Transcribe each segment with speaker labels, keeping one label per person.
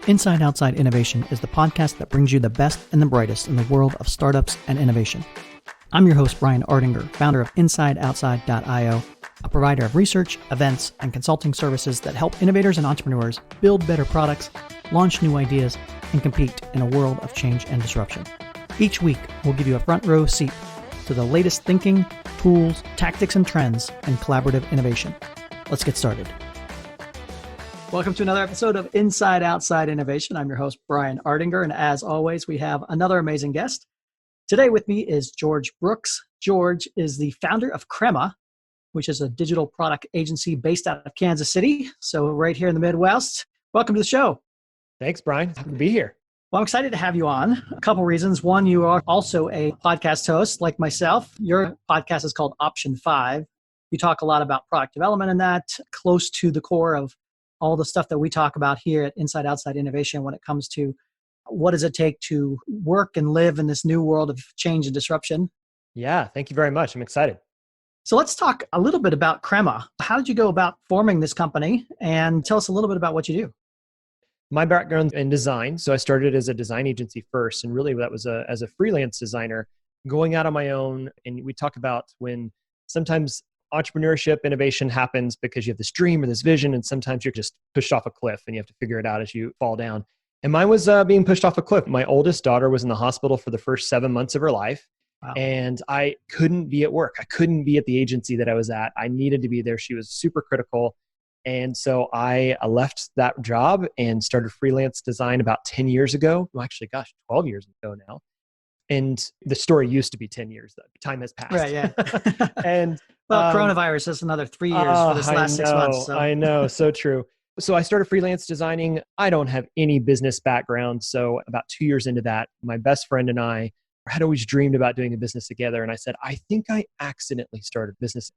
Speaker 1: Inside Outside Innovation is the podcast that brings you the best and the brightest in the world of startups and innovation. I'm your host, Brian Ardinger, founder of InsideOutside.io, a provider of research, events, and consulting services that help innovators and entrepreneurs build better products, launch new ideas, and compete in a world of change and disruption. Each week, we'll give you a front row seat to the latest thinking, tools, tactics, and trends in collaborative innovation. Let's get started. Welcome to another episode of Inside Outside Innovation. I'm your host, Brian Ardinger, and as always, we have another amazing guest. Today with me is George Brooks. George is the founder of Crema, which is a digital product agency based out of Kansas City, so right here in the Midwest. Welcome to the show.
Speaker 2: Thanks, Brian. Happy to be here.
Speaker 1: Well, I'm excited to have you on. A couple reasons. One, you are also a podcast host like myself. Your podcast is called Option 5. You talk a lot about product development and that, close to the core of all the stuff that we talk about here at Inside Outside Innovation when it comes to what does it take to work and live in this new world of change and disruption.
Speaker 2: Yeah, thank you very much. I'm excited.
Speaker 1: So let's talk a little bit about Crema. How did you go about forming this company? And tell us a little bit about what you do.
Speaker 2: My background in design. So I started as a design agency first, and really that was as a freelance designer, going out on my own. And we talk about when sometimes entrepreneurship innovation happens because you have this dream or this vision, and sometimes you're just pushed off a cliff and you have to figure it out as you fall down. And mine was being pushed off a cliff. My oldest daughter was in the hospital for the first 7 months of her life. Wow. And I couldn't be at work. I couldn't be at the agency that I was at. I needed to be there. She was super critical. And so I left that job and started freelance design about 10 years ago. Well, actually, 12 years ago now. And the story used to be 10 years, though. Time has passed.
Speaker 1: Right, yeah.
Speaker 2: And
Speaker 1: coronavirus is another 3 years for this last 6 months. So.
Speaker 2: I know, so true. So I started freelance designing. I don't have any business background. So about 2 years into that, my best friend and I had always dreamed about doing a business together. And I said, I think I accidentally started business.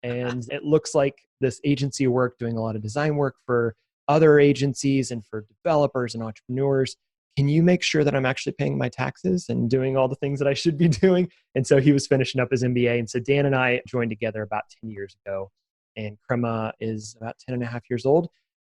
Speaker 2: And it looks like this agency work, doing a lot of design work for other agencies and for developers and entrepreneurs. Can you make sure that I'm actually paying my taxes and doing all the things that I should be doing? And so he was finishing up his MBA. And so Dan and I joined together about 10 years ago. And Crema is about 10 and a half years old.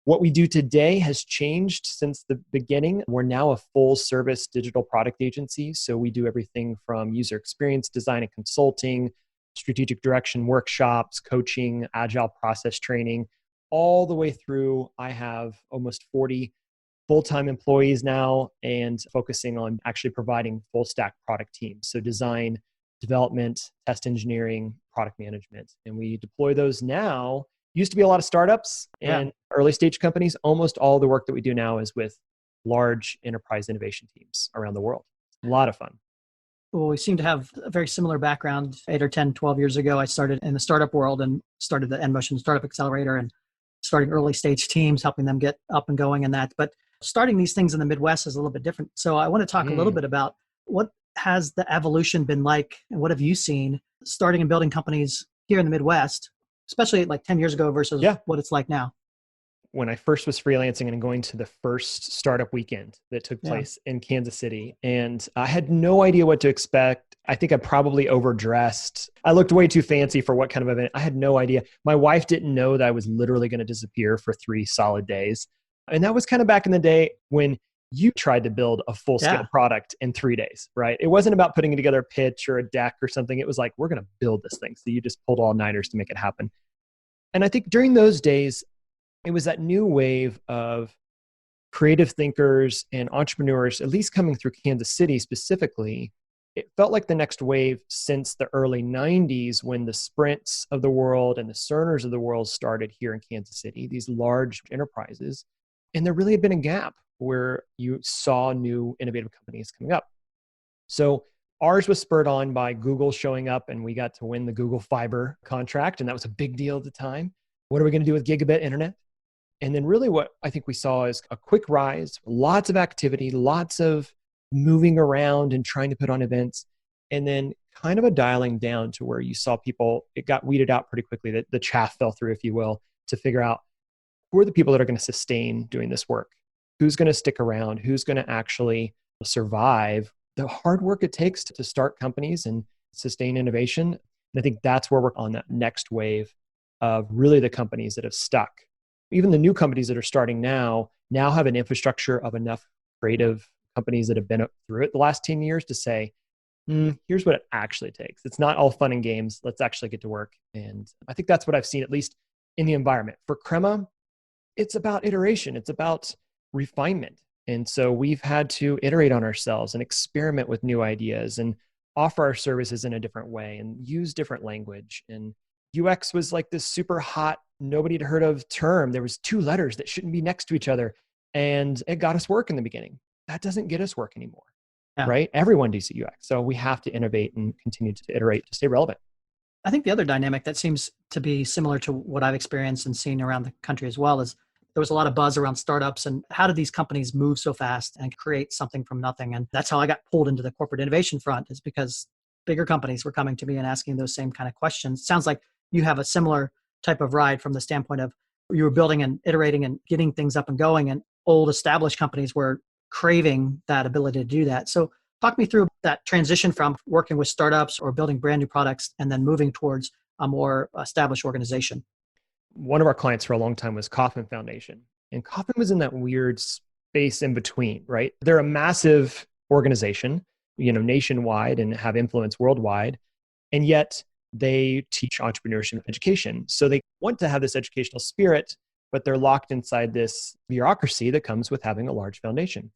Speaker 2: What we do today has changed since the beginning. We're now a full service digital product agency. So we do everything from user experience design and consulting, strategic direction workshops, coaching, agile process training, all the way through. I have almost 40 full-time employees now and focusing on actually providing full stack product teams. So design, development, test engineering, product management. And we deploy those now. Used to be a lot of startups and early stage companies. Almost all the work that we do now is with large enterprise innovation teams around the world. A lot of fun.
Speaker 1: Well, we seem to have a very similar background. 8 or 10, 12 years ago, I started in the startup world and started the N-Motion Startup Accelerator and starting early stage teams, helping them get up and going in that. But starting these things in the Midwest is a little bit different. So I want to talk a little bit about what has the evolution been like and what have you seen starting and building companies here in the Midwest, especially like 10 years ago versus what it's like now.
Speaker 2: When I first was freelancing and going to the first startup weekend that took place in Kansas City, and I had no idea what to expect. I think I probably overdressed. I looked way too fancy for what kind of event. I had no idea. My wife didn't know that I was literally going to disappear for 3 solid days. And that was kind of back in the day when you tried to build a full-scale product in 3 days, right? It wasn't about putting together a pitch or a deck or something. It was like, we're going to build this thing. So you just pulled all-nighters to make it happen. And I think during those days, it was that new wave of creative thinkers and entrepreneurs, at least coming through Kansas City specifically. It felt like the next wave since the early 90s when the Sprints of the world and the Cerners of the world started here in Kansas City, these large enterprises. And there really had been a gap where you saw new innovative companies coming up. So ours was spurred on by Google showing up, and we got to win the Google Fiber contract. And that was a big deal at the time. What are we going to do with gigabit internet? And then really what I think we saw is a quick rise, lots of activity, lots of moving around and trying to put on events. And then kind of a dialing down to where you saw people, it got weeded out pretty quickly, that the chaff fell through, if you will, to figure out who are the people that are going to sustain doing this work? Who's going to stick around? Who's going to actually survive the hard work it takes to start companies and sustain innovation? And I think that's where we're on that next wave of really the companies that have stuck. Even the new companies that are starting now, now have an infrastructure of enough creative companies that have been through it the last 10 years to say, here's what it actually takes. It's not all fun and games. Let's actually get to work. And I think that's what I've seen, at least in the environment. For Crema, it's about iteration. It's about refinement. And so we've had to iterate on ourselves and experiment with new ideas and offer our services in a different way and use different language. And UX was like this super hot, nobody had heard of term. There was 2 letters that shouldn't be next to each other. And it got us work in the beginning. That doesn't get us work anymore, right? Everyone does UX. So we have to innovate and continue to iterate to stay relevant.
Speaker 1: I think the other dynamic that seems to be similar to what I've experienced and seen around the country as well is there was a lot of buzz around startups and how did these companies move so fast and create something from nothing. And that's how I got pulled into the corporate innovation front, is because bigger companies were coming to me and asking those same kind of questions. Sounds like you have a similar type of ride from the standpoint of you were building and iterating and getting things up and going, and old established companies were craving that ability to do that. So talk me through that transition from working with startups or building brand new products and then moving towards a more established organization.
Speaker 2: One of our clients for a long time was Kauffman Foundation. And Kauffman was in that weird space in between, right? They're a massive organization, nationwide and have influence worldwide. And yet they teach entrepreneurship education. So they want to have this educational spirit, but they're locked inside this bureaucracy that comes with having a large foundation.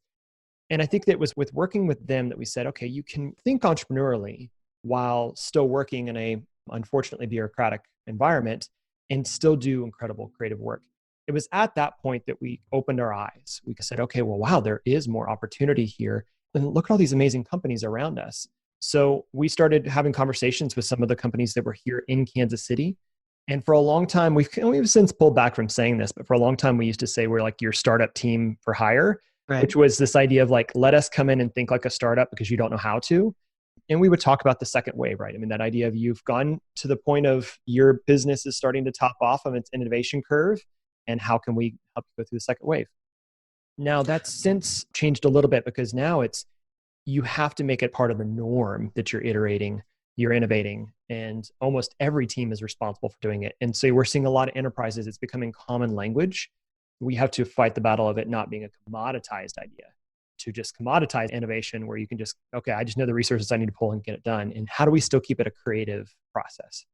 Speaker 2: And I think that it was with working with them that we said, okay, you can think entrepreneurially while still working in a, unfortunately, bureaucratic environment and still do incredible creative work. It was at that point that we opened our eyes. We said, okay, well, wow, there is more opportunity here. And look at all these amazing companies around us. So we started having conversations with some of the companies that were here in Kansas City. And for a long time, we've since pulled back from saying this, but for a long time, we used to say we're like your startup team for hire, right? Which was this idea of like, let us come in and think like a startup because you don't know how to. And we would talk about the second wave, right? I mean, that idea of you've gone to the point of your business is starting to top off of its innovation curve. And how can we help you go through the second wave? Now that's since changed a little bit because now you have to make it part of the norm that you're iterating, you're innovating, and almost every team is responsible for doing it. And so we're seeing a lot of enterprises, it's becoming common language. We have to fight the battle of it not being a commoditized idea, to just commoditize innovation where you can just, okay, I just know the resources I need to pull and get it done. And how do we still keep it a creative process?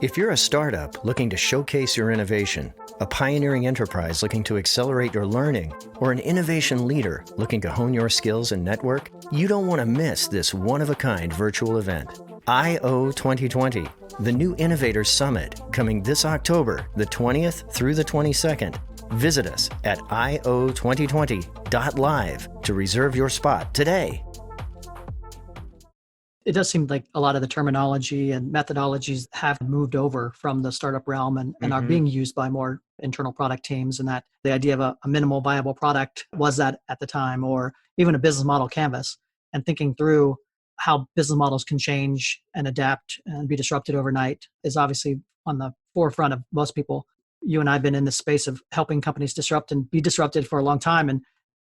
Speaker 3: If you're a startup looking to showcase your innovation, a pioneering enterprise looking to accelerate your learning, or an innovation leader looking to hone your skills and network, you don't want to miss this one-of-a-kind virtual event. I/O 2020, the new Innovators Summit, coming this October, the 20th through the 22nd. Visit us at io2020.live to reserve your spot today.
Speaker 1: It does seem like a lot of the terminology and methodologies have moved over from the startup realm and are being used by more internal product teams, and that the idea of a minimal viable product was that at the time, or even a business model canvas, and thinking through how business models can change and adapt and be disrupted overnight is obviously on the forefront of most people. You and I have been in the space of helping companies disrupt and be disrupted for a long time. And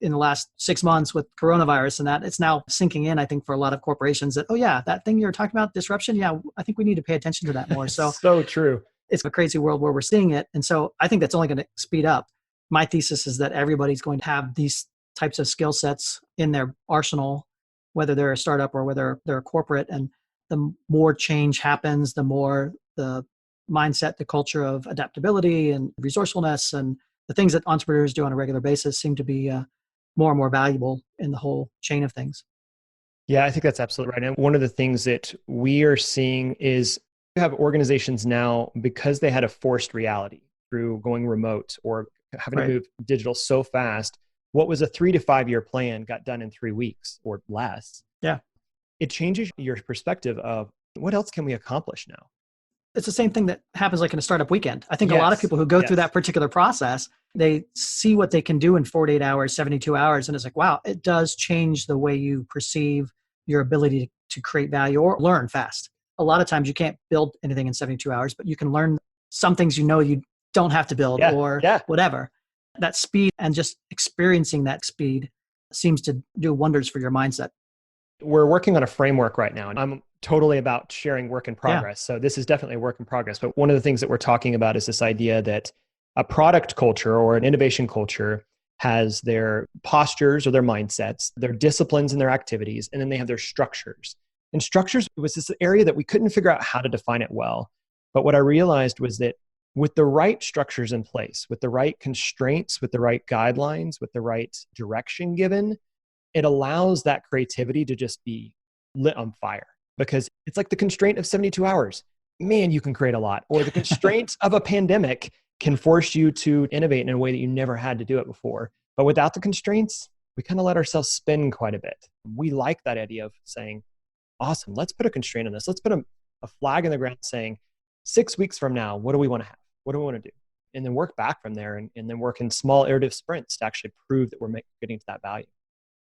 Speaker 1: in the last 6 months with coronavirus and that, it's now sinking in, I think, for a lot of corporations that, oh yeah, that thing you're talking about, disruption, yeah, I think we need to pay attention to that more. So
Speaker 2: so true.
Speaker 1: It's a crazy world where we're seeing it. And so I think that's only going to speed up. My thesis is that everybody's going to have these types of skill sets in their arsenal, whether they're a startup or whether they're a corporate. And the more change happens, the more the mindset, the culture of adaptability and resourcefulness and the things that entrepreneurs do on a regular basis seem to be more and more valuable in the whole chain of things.
Speaker 2: Yeah, I think that's absolutely right. And one of the things that we are seeing is you have organizations now, because they had a forced reality through going remote or having to move digital so fast, what was a 3 to 5 year plan got done in 3 weeks or less.
Speaker 1: Yeah.
Speaker 2: It changes your perspective of what else can we accomplish now?
Speaker 1: It's the same thing that happens like in a startup weekend. I think a lot of people who go through that particular process, they see what they can do in 48 hours, 72 hours. And it's like, wow, it does change the way you perceive your ability to create value or learn fast. A lot of times you can't build anything in 72 hours, but you can learn some things you don't have to build or whatever. That speed and just experiencing that speed seems to do wonders for your mindset.
Speaker 2: We're working on a framework right now, and I'm totally about sharing work in progress. So this is definitely a work in progress. But one of the things that we're talking about is this idea that A product culture or an innovation culture has their postures or their mindsets, their disciplines and their activities, and then they have their structures. And structures was this area that we couldn't figure out how to define it well. But what I realized was that with the right structures in place, with the right constraints, with the right guidelines, with the right direction given, it allows that creativity to just be lit on fire, because it's like the constraint of 72 hours. Man, you can create a lot. Or the constraint of a pandemic can force you to innovate in a way that you never had to do it before. But without the constraints, we kind of let ourselves spin quite a bit. We like that idea of saying, awesome, let's put a constraint on this. Let's put a flag in the ground saying, 6 weeks from now, what do we want to have? What do we want to do? And then work back from there and then work in small iterative sprints to actually prove that we're getting to that value.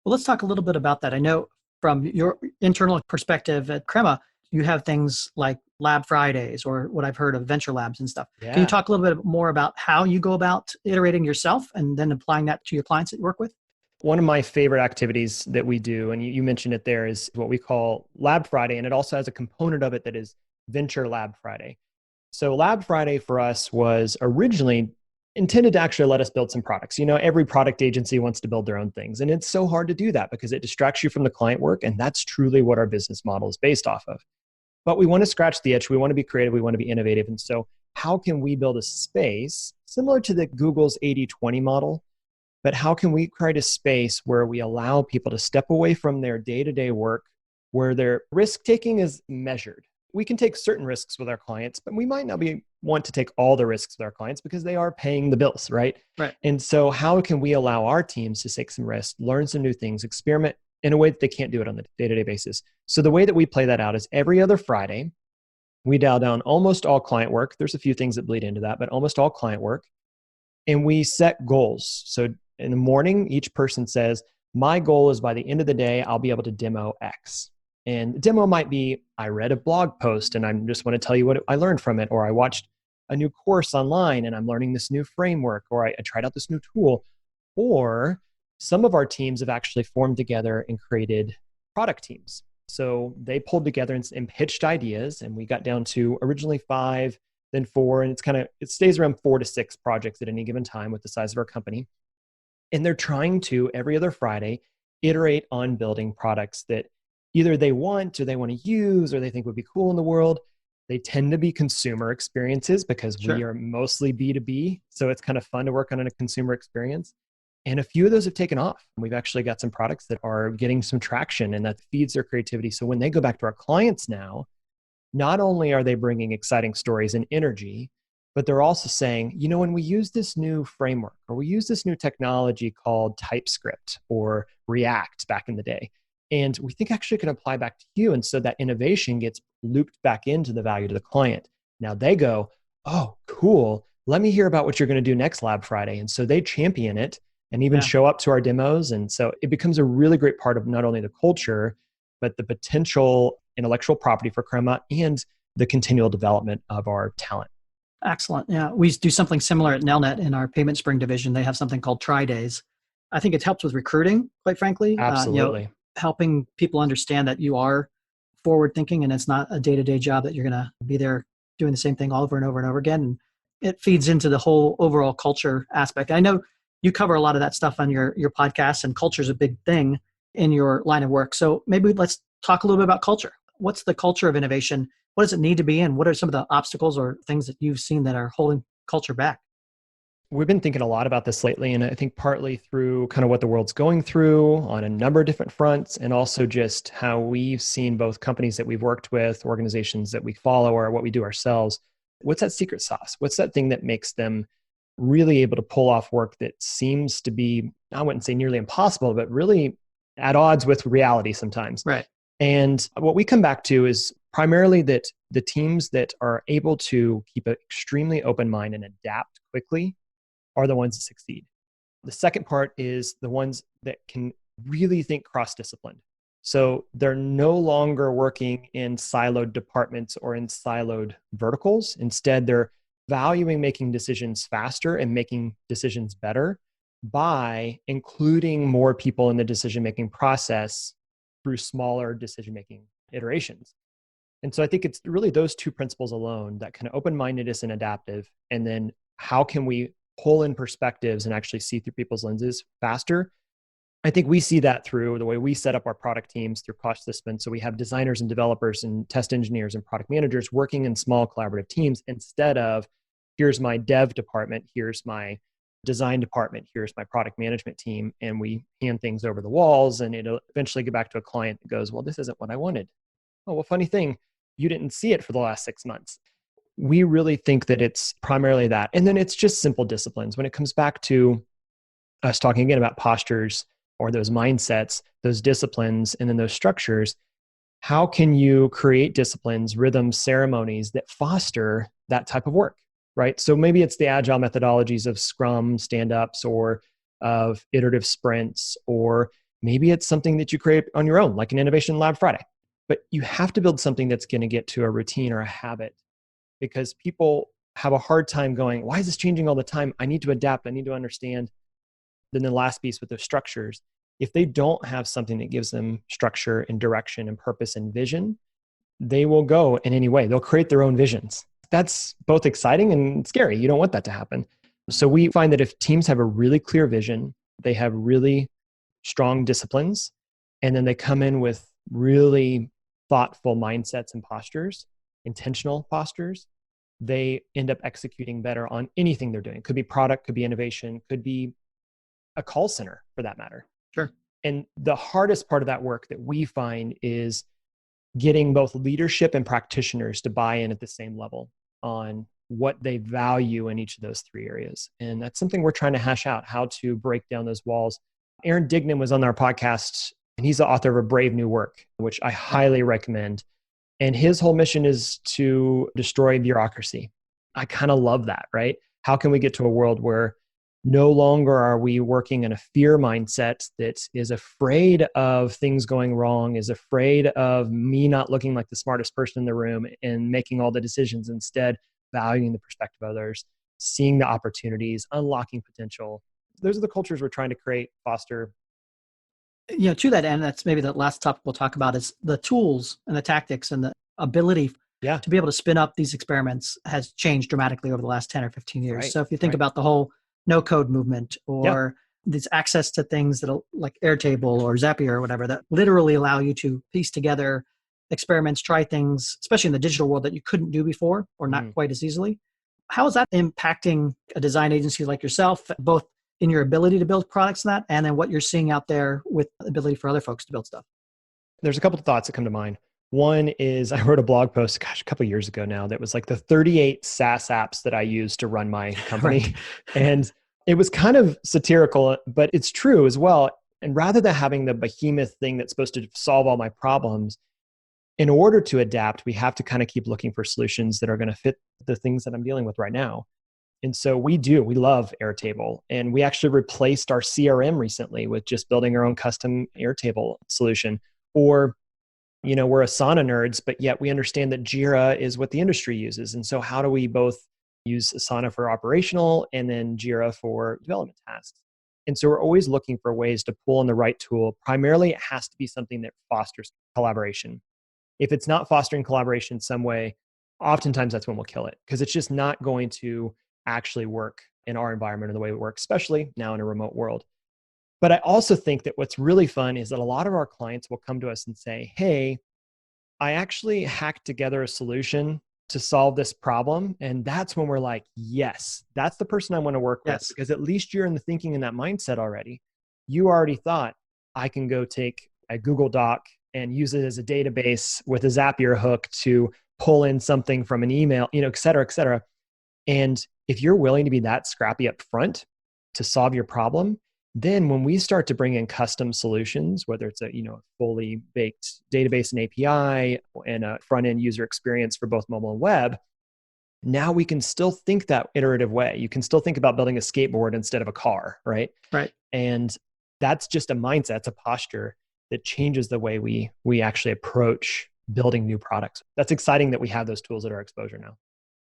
Speaker 1: Well, let's talk a little bit about that. I know from your internal perspective at Crema, you have things like Lab Fridays or what I've heard of venture labs and stuff.
Speaker 2: Yeah.
Speaker 1: Can you talk a little bit more about how you go about iterating yourself and then applying that to your clients that you work with?
Speaker 2: One of my favorite activities that we do, and you mentioned it there, is what we call Lab Friday. And it also has a component of it that is Venture Lab Friday. So Lab Friday for us was originally intended to actually let us build some products. You know, every product agency wants to build their own things. And it's so hard to do that because it distracts you from the client work. And that's truly what our business model is based off of. But we want to scratch the itch. We want to be creative. We want to be innovative. And so how can we build a space similar to the Google's 80-20 model? But how can we create a space where we allow people to step away from their day-to-day work, where their risk-taking is measured? We can take certain risks with our clients, but we might not want to take all the risks with our clients because they are paying the bills, right?
Speaker 1: Right.
Speaker 2: And so how can we allow our teams to take some risks, learn some new things, experiment in a way that they can't do it on the day-to-day basis? So the way that we play that out is every other Friday, we dial down almost all client work. There's a few things that bleed into that, but almost all client work. And we set goals. So in the morning, each person says, my goal is by the end of the day, I'll be able to demo X. And the demo might be, I read a blog post and I just want to tell you what I learned from it, or I watched a new course online and I'm learning this new framework, or I tried out this new tool. Or some of our teams have actually formed together and created product teams. So they pulled together and pitched ideas, and we got down to originally 5, then 4, and it stays around 4 to 6 projects at any given time with the size of our company. And they're trying to, every other Friday, iterate on building products that either they want or they want to use or they think would be cool in the world. They tend to be consumer experiences because
Speaker 1: Sure.
Speaker 2: we are mostly B2B. So it's kind of fun to work on a consumer experience. And a few of those have taken off. We've actually got some products that are getting some traction and that feeds their creativity. So when they go back to our clients now, not only are they bringing exciting stories and energy, but they're also saying, you know, when we use this new framework or we use this new technology called TypeScript or React back in the day, and we think actually can apply back to you. And so that innovation gets looped back into the value to the client. Now they go, oh, cool. Let me hear about what you're going to do next Lab Friday. And so they champion it and even show up to our demos. And so it becomes a really great part of not only the culture, but the potential intellectual property for Crema and the continual development of our talent.
Speaker 1: Excellent. Yeah. We do something similar at Nelnet in our Payment Spring division. They have something called Try Days. I think it helps with recruiting, quite frankly.
Speaker 2: Absolutely.
Speaker 1: Helping people understand that you are forward thinking and it's not a day-to-day job that you're going to be there doing the same thing over and over and over again. And it feeds into the whole overall culture aspect. I know you cover a lot of that stuff on your podcast, and culture is a big thing in your line of work. So maybe let's talk a little bit about culture. What's the culture of innovation? What does it need to be? And what are some of the obstacles or things that you've seen that are holding culture back?
Speaker 2: We've been thinking a lot about this lately, and I think partly through kind of what the world's going through on a number of different fronts, and also just how we've seen both companies that we've worked with, organizations that we follow, or what we do ourselves. What's that secret sauce? What's that thing that makes them really able to pull off work that seems to be, I wouldn't say nearly impossible, but really at odds with reality sometimes?
Speaker 1: Right.
Speaker 2: And what we come back to is primarily that the teams that are able to keep an extremely open mind and adapt quickly are the ones that succeed. The second part is the ones that can really think cross-disciplined. So they're no longer working in siloed departments or in siloed verticals. Instead, they're valuing making decisions faster and making decisions better by including more people in the decision-making process through smaller decision-making iterations. And so I think it's really those two principles alone, that kind of open-mindedness and adaptive, and then how can we pull in perspectives and actually see through people's lenses faster. I think we see that through the way we set up our product teams through cost discipline. So we have designers and developers and test engineers and product managers working in small collaborative teams instead of here's my dev department, here's my design department, here's my product management team, and we hand things over the walls and it'll eventually get back to a client that goes, well, this isn't what I wanted. Oh, well, funny thing, you didn't see it for the last 6 months. We really think that it's primarily that. And then it's just simple disciplines. When it comes back to us talking again about postures or those mindsets, those disciplines, and then those structures, how can you create disciplines, rhythms, ceremonies that foster that type of work, right? So maybe it's the agile methodologies of Scrum stand-ups or of iterative sprints, or maybe it's something that you create on your own, like an Innovation Lab Friday. But you have to build something that's going to get to a routine or a habit, because people have a hard time going, why is this changing all the time? I need to adapt. I need to understand. Then the last piece with those structures, if they don't have something that gives them structure and direction and purpose and vision, they will go in any way. They'll create their own visions. That's both exciting and scary. You don't want that to happen. So we find that if teams have a really clear vision, they have really strong disciplines, and then they come in with really thoughtful mindsets and postures, intentional postures, they end up executing better on anything they're doing. Could be product, could be innovation, could be a call center for that matter.
Speaker 1: Sure.
Speaker 2: And the hardest part of that work that we find is getting both leadership and practitioners to buy in at the same level on what they value in each of those three areas. And that's something we're trying to hash out, how to break down those walls. Aaron Dignan was on our podcast, and he's the author of A Brave New Work, which I highly recommend. And his whole mission is to destroy bureaucracy. I kind of love that, right? How can we get to a world where no longer are we working in a fear mindset that is afraid of things going wrong, is afraid of me not looking like the smartest person in the room and making all the decisions, instead valuing the perspective of others, seeing the opportunities, unlocking potential. Those are the cultures we're trying to create, foster.
Speaker 1: To that end, that's maybe the last topic we'll talk about is the tools and the tactics and the ability to be able to spin up these experiments has changed dramatically over the last 10 or 15 years.
Speaker 2: Right.
Speaker 1: So if you think about the whole no-code movement or this access to things that like Airtable or Zapier or whatever, that literally allow you to piece together experiments, try things, especially in the digital world, that you couldn't do before or not quite as easily. How is that impacting a design agency like yourself, both in your ability to build products and that, and then what you're seeing out there with the ability for other folks to build stuff?
Speaker 2: There's a couple of thoughts that come to mind. One is I wrote a blog post, a couple of years ago now, that was like the 38 SaaS apps that I use to run my company.
Speaker 1: Right.
Speaker 2: And it was kind of satirical, but it's true as well. And rather than having the behemoth thing that's supposed to solve all my problems, in order to adapt, we have to kind of keep looking for solutions that are going to fit the things that I'm dealing with right now. And so we love Airtable. And we actually replaced our CRM recently with just building our own custom Airtable solution. Or, we're Asana nerds, but yet we understand that Jira is what the industry uses. And so how do we both use Asana for operational and then Jira for development tasks? And so we're always looking for ways to pull in the right tool. Primarily, it has to be something that fosters collaboration. If it's not fostering collaboration in some way, oftentimes that's when we'll kill it, because it's just not going to actually work in our environment or the way we work, especially now in a remote world. But I also think that what's really fun is that a lot of our clients will come to us and say, hey, I actually hacked together a solution to solve this problem. And that's when we're like, yes, that's the person I want to work with, because at least you're in the thinking in that mindset already. You already thought, I can go take a Google Doc and use it as a database with a Zapier hook to pull in something from an email, et cetera, et cetera. And if you're willing to be that scrappy up front to solve your problem, then when we start to bring in custom solutions, whether it's a fully baked database and API and a front-end user experience for both mobile and web, now we can still think that iterative way. You can still think about building a skateboard instead of a car, right?
Speaker 1: Right.
Speaker 2: And that's just a mindset, it's a posture that changes the way we actually approach building new products. That's exciting that we have those tools at our exposure now.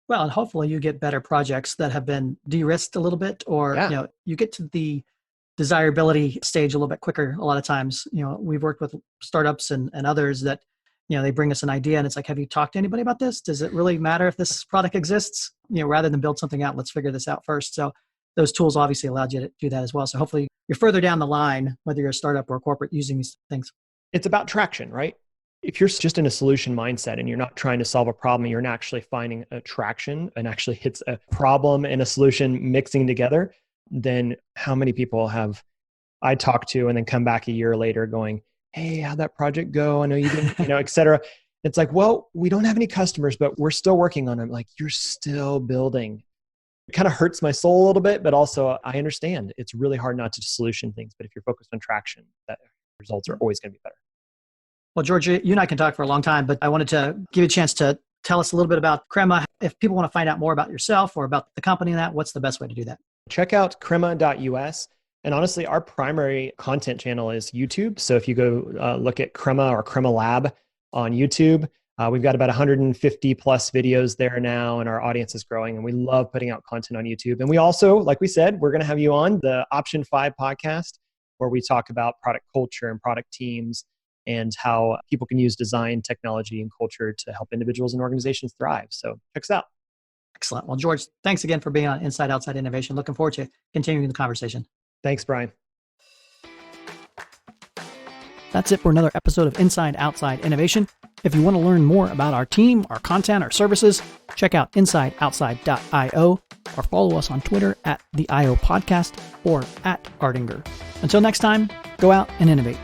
Speaker 1: Well, and hopefully you get better projects that have been de-risked a little bit, or you get to the desirability stage a little bit quicker. A lot of times, we've worked with startups and others that They bring us an idea and it's like, have you talked to anybody about this? Does it really matter if this product exists? Rather than build something out, let's figure this out first. So those tools obviously allowed you to do that as well. So hopefully you're further down the line, whether you're a startup or a corporate, using these things.
Speaker 2: It's about traction, right? If you're just in a solution mindset and you're not trying to solve a problem, you're not actually finding a traction and actually hits a problem and a solution mixing together, then how many people have I talked to and then come back a year later going, hey, how'd that project go? I know you didn't, et cetera. It's like, well, we don't have any customers, but we're still working on them. Like, you're still building. It kind of hurts my soul a little bit, but also I understand it's really hard not to solution things. But if you're focused on traction, that results are always going to be better.
Speaker 1: Well, George, you and I can talk for a long time, but I wanted to give you a chance to tell us a little bit about Crema. If people want to find out more about yourself or about the company and that, what's the best way to do that?
Speaker 2: Check out crema.us. And honestly, our primary content channel is YouTube. So if you go look at Crema or Crema Lab on YouTube, we've got about 150 plus videos there now, and our audience is growing. And we love putting out content on YouTube. And we also, like we said, we're going to have you on the Option 5 podcast, where we talk about product culture and product teams and how people can use design, technology, and culture to help individuals and organizations thrive. So check us out.
Speaker 1: Excellent. Well, George, thanks again for being on Inside Outside Innovation. Looking forward to continuing the conversation.
Speaker 2: Thanks, Brian.
Speaker 1: That's it for another episode of Inside Outside Innovation. If you want to learn more about our team, our content, our services, check out insideoutside.io or follow us on Twitter at the IO Podcast or at Ardinger. Until next time, go out and innovate.